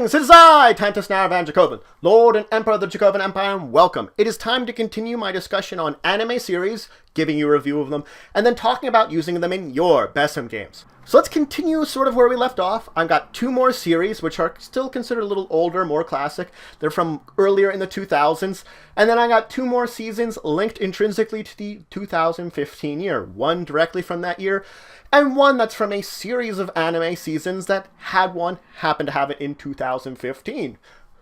Greetings, it is I, Tantus Naravan Dracovin, Lord and Emperor of the Dracovin Empire, and welcome. It is time to continue my discussion on anime series, giving you a review of them, and then talking about using them in your BESM games. So let's continue sort of where we left off. I've got two more series, which are still considered a little older, more classic. They're from earlier in the 2000s. And then I got two more seasons linked intrinsically to the 2015 year. One directly from that year, and one that's from a series of anime seasons that happened to have it in 2015.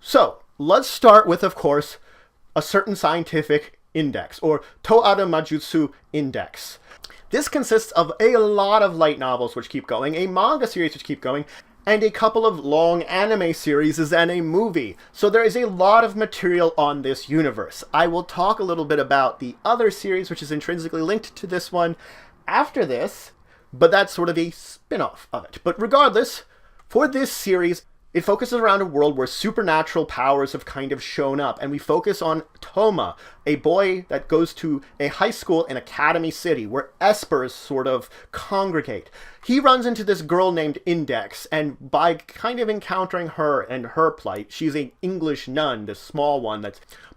So, let's start with, of course, a certain scientific index, or To Aru Majutsu Index. This consists of a lot of light novels which keep going, a manga series which keep going, and a couple of long anime series and a movie. So there is a lot of material on this universe. I will talk a little bit about the other series which is intrinsically linked to this one after this, but that's sort of a spin-off of it. But regardless, for this series, it focuses around a world where supernatural powers have kind of shown up, and we focus on Toma, a boy that goes to a high school in Academy City, where espers sort of congregate. He runs into this girl named Index, and by kind of encountering her and her plight, she's an English nun, the small one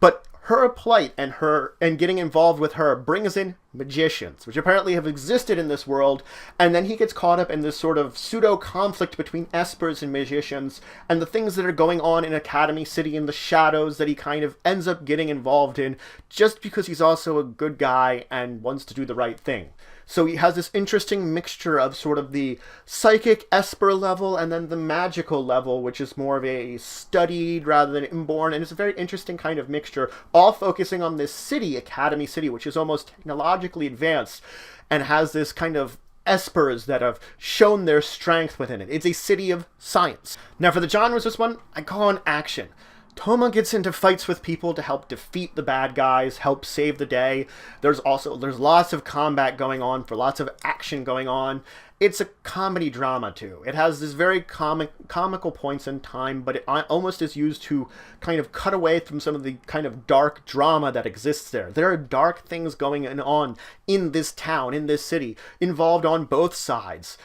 but her plight and getting involved with her brings in magicians, which apparently have existed in this world, and then he gets caught up in this sort of pseudo-conflict between espers and magicians, and the things that are going on in Academy City in the shadows that he kind of ends up getting involved in, just because he's also a good guy and wants to do the right thing. So he has this interesting mixture of sort of the psychic esper level and then the magical level, which is more of a studied rather than inborn, and it's a very interesting kind of mixture, all focusing on this city, Academy City, which is almost technologically advanced and has this kind of espers that have shown their strength within it. It's a city of science. Now for the genres, this one, I call on action. Toma gets into fights with people to help defeat the bad guys, help save the day. There's lots of combat going on, for lots of action going on. It's a comedy drama too. It has this very comical points in time, but it almost is used to kind of cut away from some of the kind of dark drama that exists there. There are dark things going on in this town, in this city, involved on both sides.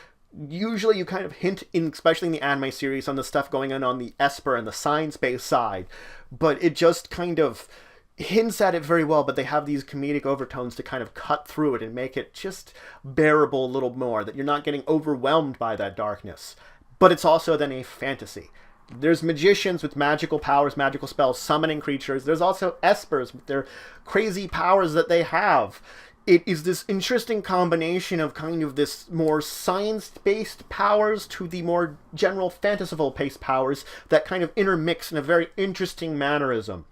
Usually you kind of hint, especially in the anime series, on the stuff going on the esper and the science-based side, but it just kind of hints at it very well, but they have these comedic overtones to kind of cut through it and make it just bearable a little more, that you're not getting overwhelmed by that darkness. But it's also then a fantasy. There's magicians with magical powers, magical spells, summoning creatures. There's also espers with their crazy powers that they have. It is this interesting combination of kind of this more science-based powers to the more general fantastical-paced powers that kind of intermix in a very interesting mannerism.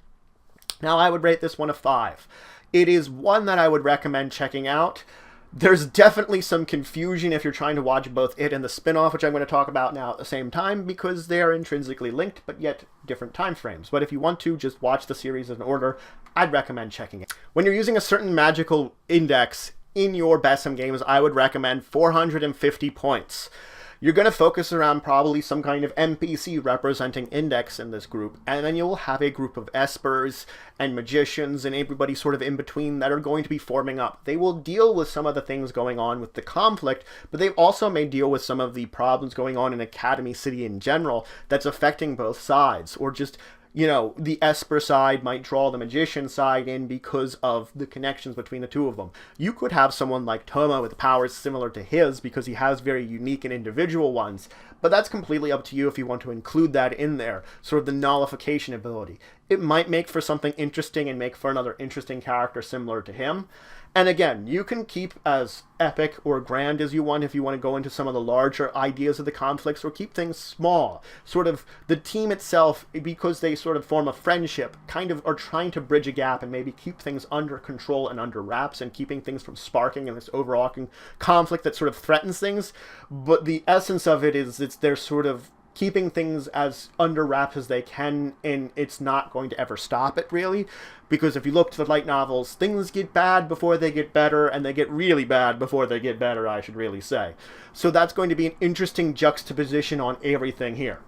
Now, I would rate this one a 5. It is one that I would recommend checking out. There's definitely some confusion if you're trying to watch both it and the spin-off, which I'm going to talk about now at the same time, because they are intrinsically linked, but yet different time frames. But if you want to just watch the series in order, I'd recommend checking it. When you're using a certain magical index in your BESM games, I would recommend 450 points. You're going to focus around probably some kind of NPC representing Index in this group, and then you'll have a group of espers and magicians and everybody sort of in between that are going to be forming up. They will deal with some of the things going on with the conflict, but they also may deal with some of the problems going on in Academy City in general that's affecting both sides, or just, you know, the esper side might draw the magician side in because of the connections between the two of them. You could have someone like Toma with powers similar to his because he has very unique and individual ones, but that's completely up to you if you want to include that in there, sort of the nullification ability. It might make for something interesting and make for another interesting character similar to him. And again, you can keep as epic or grand as you want if you want to go into some of the larger ideas of the conflicts, or keep things small. Sort of the team itself, because they sort of form a friendship, kind of are trying to bridge a gap and maybe keep things under control and under wraps and keeping things from sparking in this overarching conflict that sort of threatens things. But the essence of it is they're sort of keeping things as under wraps as they can, and it's not going to ever stop it, really. Because if you look to the light novels, things get bad before they get better, and they get really bad before they get better, I should really say. So that's going to be an interesting juxtaposition on everything here.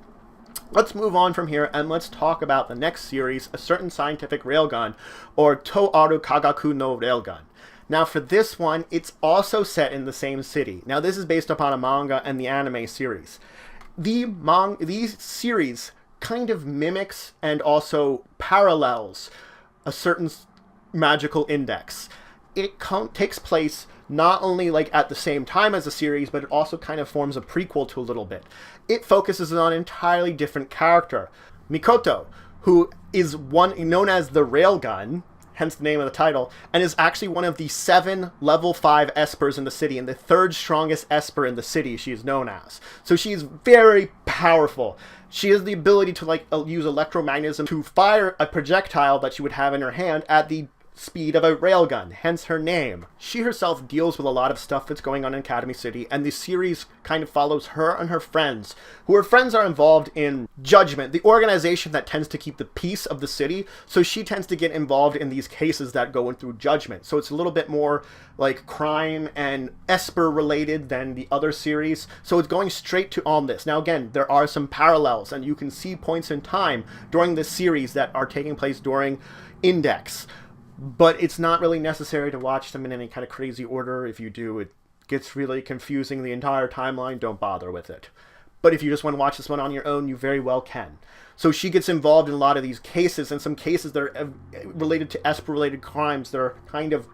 Let's move on from here, and let's talk about the next series, A Certain Scientific Railgun, or To Aru Kagaku Railgun. Now for this one, it's also set in the same city. Now this is based upon a manga and the anime series. These series kind of mimics and also parallels a certain magical index. It takes place not only like at the same time as the series, but it also kind of forms a prequel to a little bit. It focuses on an entirely different character, Mikoto, who is known as the Railgun, hence the name of the title, and is actually one of the 7 level 5 espers in the city, and the 3rd strongest esper in the city she is known as. So she is very powerful. She has the ability to use electromagnetism to fire a projectile that she would have in her hand at the speed of a railgun, hence her name. She herself deals with a lot of stuff that's going on in Academy City, and the series kind of follows her and her friends, who her friends are involved in Judgment, the organization that tends to keep the peace of the city, so she tends to get involved in these cases that go in through Judgment. So it's a little bit more like crime and Esper related than the other series, so it's going straight to on this. Now again, there are some parallels, and you can see points in time during this series that are taking place during Index. But it's not really necessary to watch them in any kind of crazy order. If you do, it gets really confusing the entire timeline. Don't bother with it. But if you just want to watch this one on your own, you very well can. So she gets involved in a lot of these cases, and some cases that are related to Esper-related crimes. They're kind of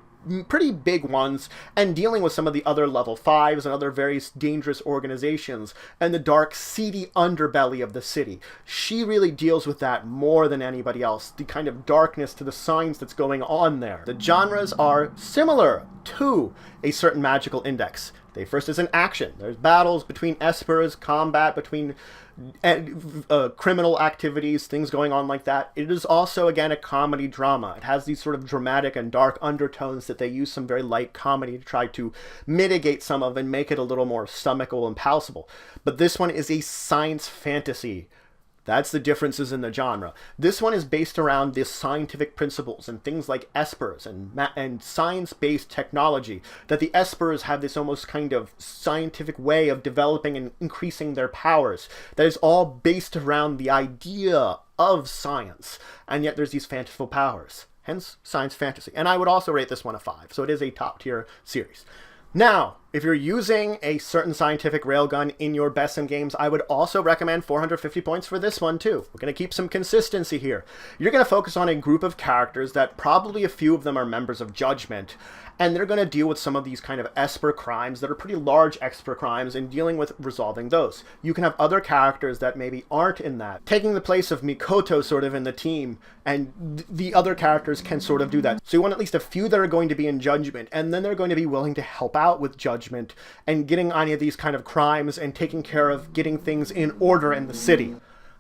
pretty big ones, and dealing with some of the other level 5s and other various dangerous organizations and the dark, seedy underbelly of the city. She really deals with that more than anybody else, the kind of darkness to the signs that's going on there. The genres are similar to a certain magical index. They first is an action. There's battles between espers, combat between criminal activities, things going on like that. It is also, again, a comedy drama. It has these sort of dramatic and dark undertones that they use some very light comedy to try to mitigate some of and make it a little more stomachable and palatable. But this one is a science fantasy. That's the differences in the genre. This one is based around the scientific principles and things like espers and science-based technology, that the espers have this almost kind of scientific way of developing and increasing their powers that is all based around the idea of science, and yet there's these fanciful powers. Hence, science fantasy. And I would also rate this one a 5, so it is a top-tier series. Now, if you're using a certain scientific railgun in your BESM games, I would also recommend 450 points for this one too. We're going to keep some consistency here. You're going to focus on a group of characters that probably a few of them are members of Judgment, and they're going to deal with some of these kind of Esper crimes that are pretty large Esper crimes and dealing with resolving those. You can have other characters that maybe aren't in that, taking the place of Mikoto sort of in the team, and the other characters can sort of do that. So you want at least a few that are going to be in Judgment, and then they're going to be willing to help out with Judgment and getting any of these kind of crimes and taking care of getting things in order in the city.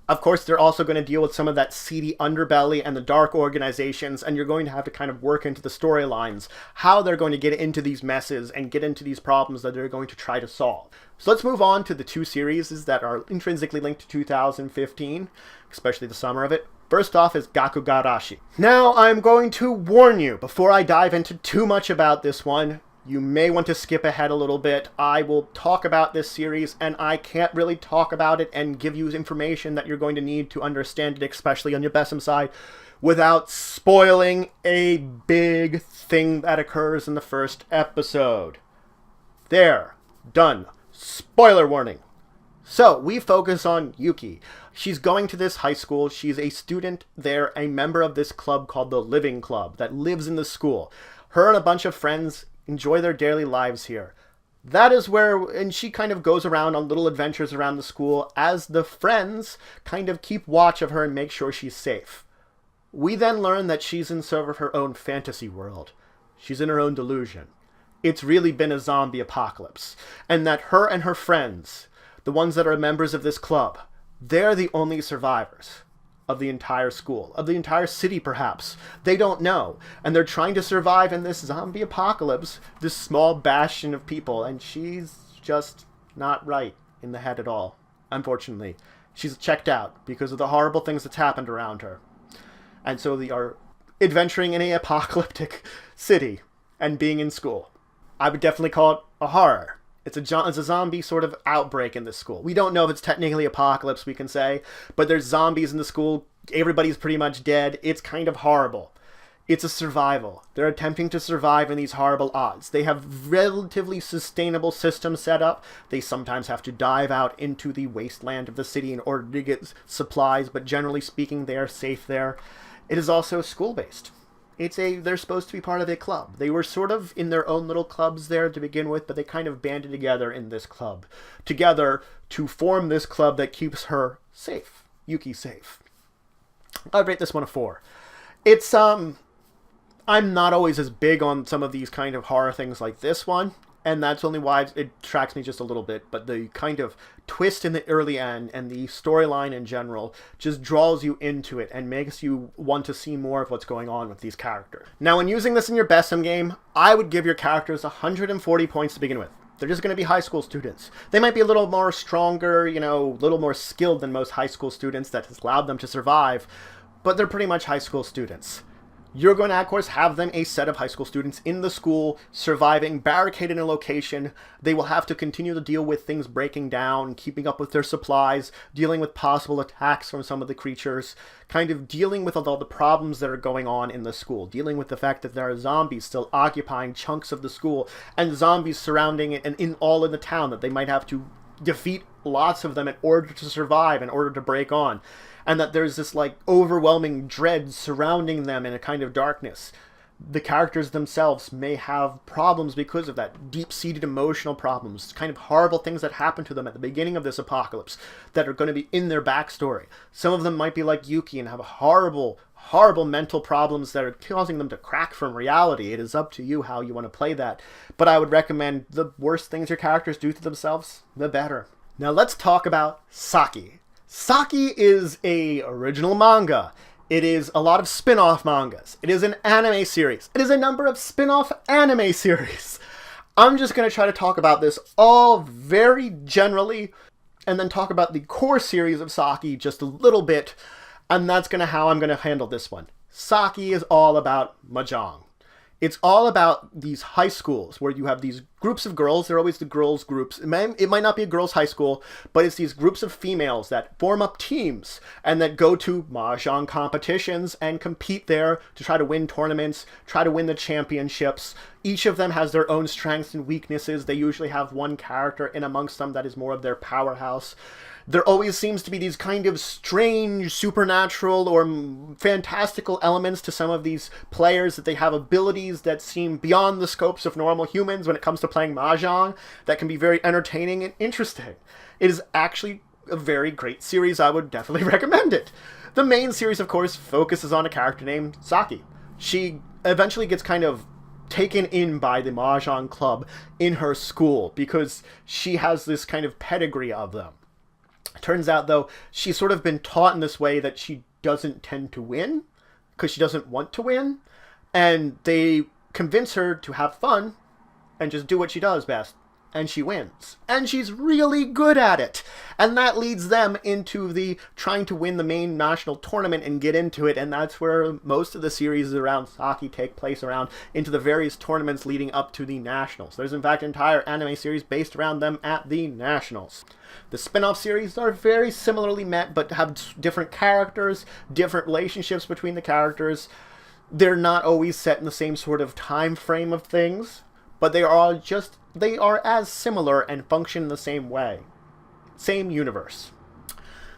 Of course, they're also going to deal with some of that seedy underbelly and the dark organizations, and you're going to have to kind of work into the storylines, how they're going to get into these messes and get into these problems that they're going to try to solve. So let's move on to the 2 series that are intrinsically linked to 2015, especially the summer of it. First off is Gakkou Gurashi. Now, I'm going to warn you, before I dive into too much about this one, you may want to skip ahead a little bit. I will talk about this series, and I can't really talk about it and give you information that you're going to need to understand it, especially on your BESM side, without spoiling a big thing that occurs in the first episode. There. Done. Spoiler warning. So, we focus on Yuki. She's going to this high school. She's a student there, a member of this club called the Living Club that lives in the school. Her and a bunch of friends enjoy their daily lives here. That is where, and she kind of goes around on little adventures around the school as the friends kind of keep watch of her and make sure she's safe. We then learn that she's in sort of her own fantasy world. She's in her own delusion. It's really been a zombie apocalypse, and that her and her friends, the ones that are members of this club, they're the only survivors of the entire school, of the entire city perhaps. They don't know, and they're trying to survive in this zombie apocalypse, this small bastion of people, and she's just not right in the head at all. Unfortunately, she's checked out because of the horrible things that's happened around her. And so they are adventuring in an apocalyptic city and being in school. I would definitely call it a horror. It's a zombie sort of outbreak in this school. We don't know if it's technically apocalypse, we can say, but there's zombies in the school. Everybody's pretty much dead. It's kind of horrible. It's a survival. They're attempting to survive in these horrible odds. They have relatively sustainable systems set up. They sometimes have to dive out into the wasteland of the city in order to get supplies, but generally speaking, they are safe there. It is also school-based. They're supposed to be part of a club. They were sort of in their own little clubs there to begin with, but they kind of banded together in this club. Together to form this club that keeps her safe. Yuki safe. I'd rate this one a 4. It's, I'm not always as big on some of these kind of horror things like this one, and that's only why it attracts me just a little bit, but the kind of twist in the early end and the storyline in general just draws you into it and makes you want to see more of what's going on with these characters. Now, when using this in your BESM game, I would give your characters 140 points to begin with. They're just going to be high school students. They might be a little more stronger, a little more skilled than most high school students that has allowed them to survive, but they're pretty much high school students. You're going to, of course, have them a set of high school students in the school, surviving, barricaded in a location. They will have to continue to deal with things breaking down, keeping up with their supplies, dealing with possible attacks from some of the creatures, kind of dealing with all the problems that are going on in the school, dealing with the fact that there are zombies still occupying chunks of the school, and zombies surrounding it and all in the town that they might have to defeat lots of them in order to survive, in order to break on. And that there's this, overwhelming dread surrounding them in a kind of darkness. The characters themselves may have problems because of that, deep-seated emotional problems, kind of horrible things that happen to them at the beginning of this apocalypse that are going to be in their backstory. Some of them might be like Yuki and have horrible, horrible mental problems that are causing them to crack from reality. It is up to you how you want to play that. But I would recommend the worse things your characters do to themselves, the better. Now let's talk about Saki. Saki is a original manga. It is a lot of spin-off mangas. It is an anime series. It is a number of spin-off anime series. I'm just going to try to talk about this all very generally, and then talk about the core series of Saki just a little bit, and that's how I'm going to handle this one. Saki is all about mahjong. It's all about these high schools where you have these groups of girls. They're always the girls' groups. It might not be a girls' high school, but it's these groups of females that form up teams and that go to mahjong competitions and compete there to try to win tournaments, try to win the championships. Each of them has their own strengths and weaknesses. They usually have one character in amongst them that is more of their powerhouse. There always seems to be these kind of strange, supernatural, or fantastical elements to some of these players, that they have abilities that seem beyond the scopes of normal humans when it comes to playing mahjong, that can be very entertaining and interesting. It is actually a very great series. I would definitely recommend it. The main series, of course, focuses on a character named Saki. She eventually gets kind of taken in by the mahjong club in her school because she has this kind of pedigree of them. Turns out, though, she's sort of been taught in this way that she doesn't tend to win because she doesn't want to win, and they convince her to have fun and just do what she does best, and she wins. And she's really good at it. And that leads them into the trying to win the main national tournament and get into it, and that's where most of the series around Saki take place, around into the various tournaments leading up to the nationals. There's in fact an entire anime series based around them at the nationals. The spin-off series are very similarly met, but have different characters, different relationships between the characters. They're not always set in the same sort of time frame of things, but they are as similar and function the same way. Same universe.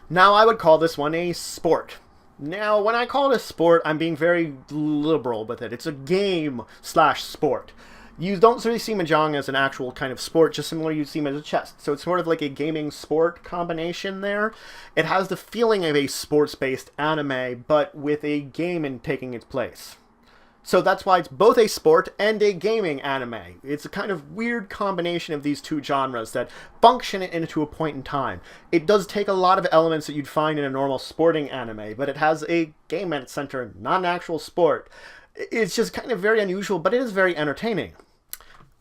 Now, I would call this one a sport. Now, when I call it a sport, I'm being very liberal with it. It's a game/sport. You don't really see mahjong as an actual kind of sport, just similar you see as a chess. So it's sort of like a gaming sport combination there. It has the feeling of a sports-based anime, but with a game in taking its place. So that's why it's both a sport and a gaming anime. It's a kind of weird combination of these two genres that function into a point in time. It does take a lot of elements that you'd find in a normal sporting anime, but it has a game at its center, not an actual sport. It's just kind of very unusual, but it is very entertaining.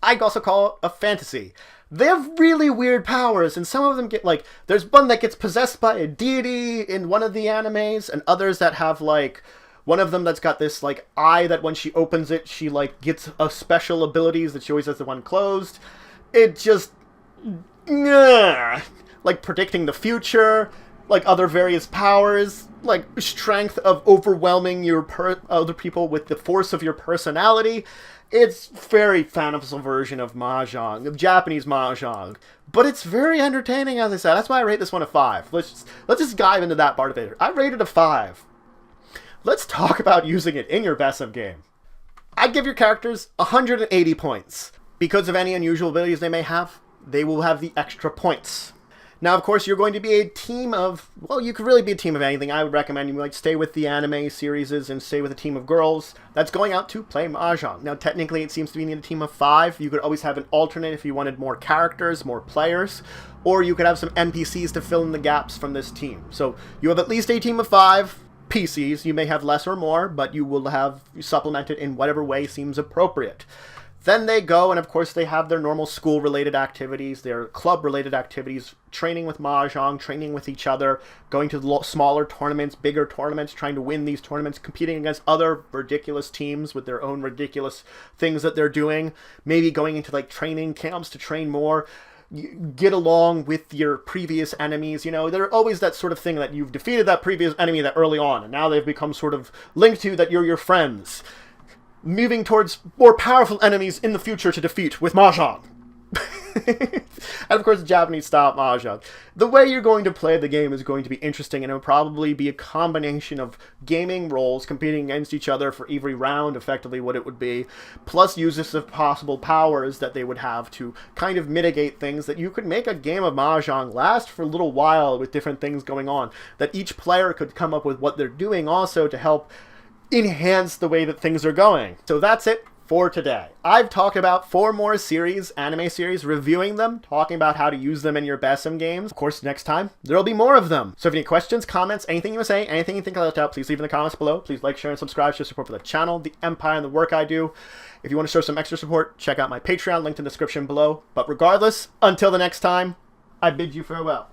I'd also call it a fantasy. They have really weird powers, and some of them get, there's one that gets possessed by a deity in one of the animes, and others that have, one of them that's got this, eye that when she opens it, she, gets a special abilities that she always has the one closed. It just... predicting the future. like other various powers, like strength of overwhelming your other people with the force of your personality. It's very fanciful version of Mahjong, of Japanese Mahjong. But it's very entertaining, as I said. That's why I rate this one a 5. Let's just dive into that part of it. I rated a 5. Let's talk about using it in your BESM game. I'd give your characters 180 points. Because of any unusual abilities they may have, they will have the extra points. Now, of course, you're going to be a team of, well, you could really be a team of anything. I would recommend you like stay with the anime series and stay with a team of girls that's going out to play Mahjong. Now, technically, it seems to be in a team of 5. You could always have an alternate if you wanted more characters, more players, or you could have some NPCs to fill in the gaps from this team. So you have at least a team of 5 PCs. You may have less or more, but you will have supplemented in whatever way seems appropriate. Then they go, and of course they have their normal school-related activities, their club-related activities, training with Mahjong, training with each other, going to smaller tournaments, bigger tournaments, trying to win these tournaments, competing against other ridiculous teams with their own ridiculous things that they're doing, maybe going into like training camps to train more, get along with your previous enemies. You know, they're always that sort of thing that you've defeated that previous enemy that early on, and now they've become sort of linked to that you're your friends. Moving towards more powerful enemies in the future to defeat with Mahjong. And of course, Japanese-style Mahjong. The way you're going to play the game is going to be interesting, and it will probably be a combination of gaming roles, competing against each other for every round, effectively what it would be, plus uses of possible powers that they would have to kind of mitigate things, that you could make a game of Mahjong last for a little while with different things going on, that each player could come up with what they're doing also to help enhance the way that things are going. So that's it for today. I've talked about 4 more series, anime series, reviewing them, talking about how to use them in your BESM games. Of course, next time, there'll be more of them. So if you have any questions, comments, anything you want to say, anything you think I left out, please leave in the comments below. Please like, share, and subscribe to show support for the channel, the Empire, and the work I do. If you want to show some extra support, check out my Patreon, linked in the description below. But regardless, until the next time, I bid you farewell.